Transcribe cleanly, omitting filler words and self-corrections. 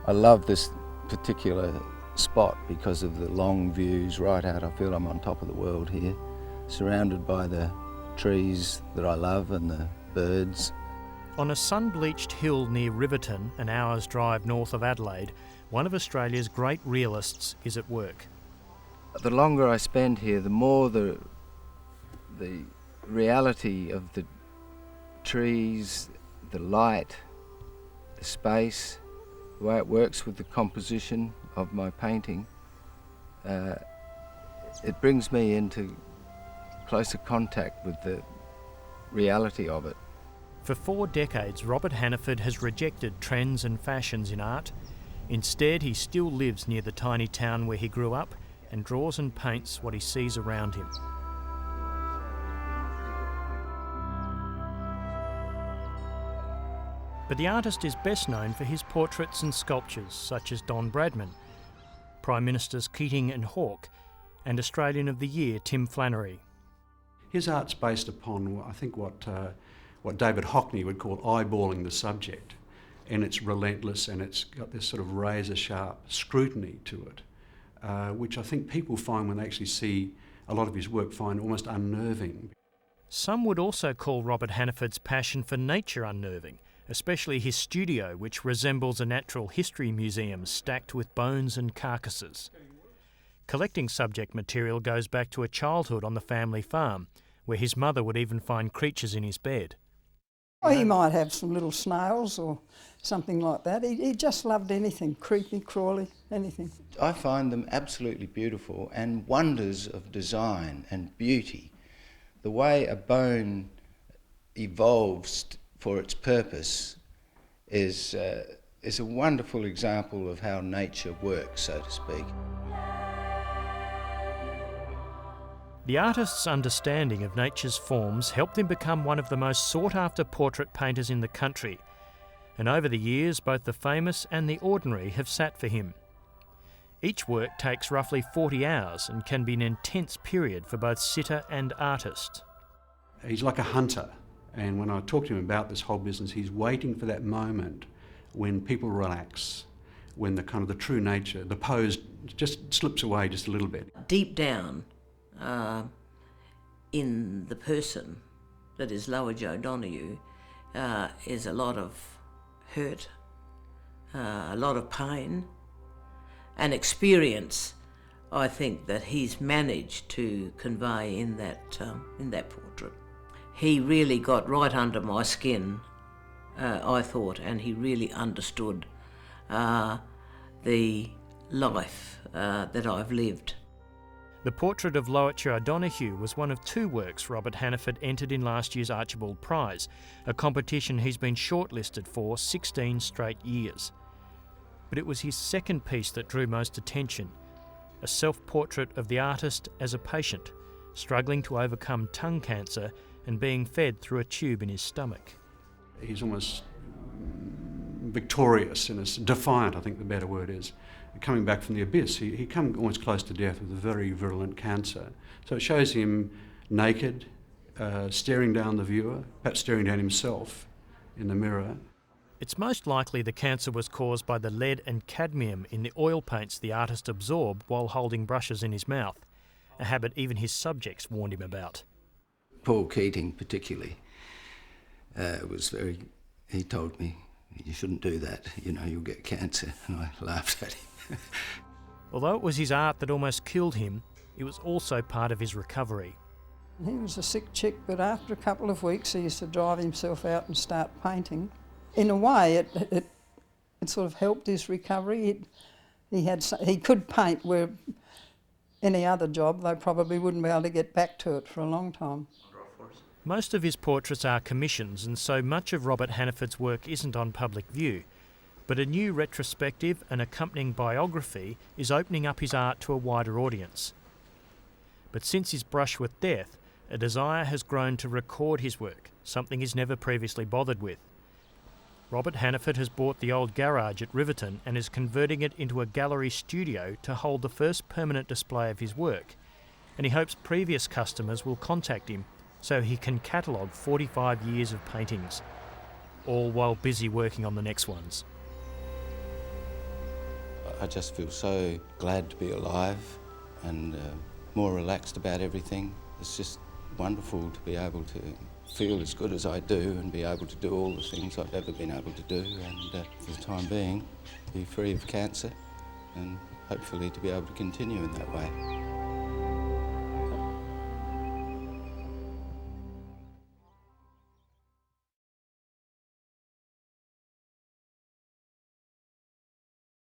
I love this particular spot because of the long views right out. I feel I'm on top of the world here, surrounded by the trees that I love and the birds. On a sun-bleached hill near Riverton, an hour's drive north of Adelaide, one of Australia's great realists is at work. The longer I spend here, the more the reality of the trees, the light, the space, the way it works with the composition of my painting, it brings me into closer contact with the reality of it. For 4 decades, Robert Hannaford has rejected trends and fashions in art. Instead, he still lives near the tiny town where he grew up and draws and paints what he sees around him. But the artist is best known for his portraits and sculptures, such as Don Bradman, Prime Ministers Keating and Hawke, and Australian of the Year Tim Flannery. His art's based upon, I think, what David Hockney would call eyeballing the subject, and it's relentless and it's got this sort of razor-sharp scrutiny to it, which I think people find when they actually see a lot of his work find almost unnerving. Some would also call Robert Hannaford's passion for nature unnerving, especially his studio, which resembles a natural history museum stacked with bones and carcasses. Collecting subject material goes back to a childhood on the family farm, where his mother would even find creatures in his bed. Well, he might have some little snails or something like that. He just loved anything, creepy, crawly, anything. I find them absolutely beautiful and wonders of design and beauty. The way a bone evolves for its purpose is a wonderful example of how nature works, so to speak. The artist's understanding of nature's forms helped him become one of the most sought-after portrait painters in the country, and over the years both the famous and the ordinary have sat for him. Each work takes roughly 40 hours and can be an intense period for both sitter and artist. He's like a hunter, and when I talk to him about this whole business, he's waiting for that moment when people relax, when the kind of the true nature, the pose just slips away just a little bit. Deep down, in the person that is Lowitja O'Donoghue is a lot of hurt, a lot of pain, and experience, I think, that he's managed to convey in that portrait. He really got right under my skin, I thought, and he really understood the life that I've lived. The portrait of Lowitja O'Donoghue was one of 2 works Robert Hannaford entered in last year's Archibald Prize, a competition he's been shortlisted for 16 straight years. But it was his second piece that drew most attention, a self-portrait of the artist as a patient, struggling to overcome tongue cancer and being fed through a tube in his stomach. He's almost victorious and defiant, I think the better word is. Coming back from the abyss, he come almost close to death with a very virulent cancer. So it shows him naked, staring down the viewer, perhaps staring down himself in the mirror. It's most likely the cancer was caused by the lead and cadmium in the oil paints the artist absorbed while holding brushes in his mouth, a habit even his subjects warned him about. Paul Keating particularly he told me, you shouldn't do that, you'll get cancer, and I laughed at him. Although it was his art that almost killed him, it was also part of his recovery. He was a sick chick, but after a couple of weeks he used to drive himself out and start painting. In a way, it sort of helped his recovery. He could paint where any other job they probably wouldn't be able to get back to it for a long time. Most of his portraits are commissions, and so much of Robert Hannaford's work isn't on public view. But a new retrospective and accompanying biography is opening up his art to a wider audience. But since his brush with death, a desire has grown to record his work, something he's never previously bothered with. Robert Hannaford has bought the old garage at Riverton and is converting it into a gallery studio to hold the first permanent display of his work, and he hopes previous customers will contact him so he can catalogue 45 years of paintings, all while busy working on the next ones. I just feel so glad to be alive and more relaxed about everything. It's just wonderful to be able to feel as good as I do and be able to do all the things I've ever been able to do, and for the time being be free of cancer and hopefully to be able to continue in that way.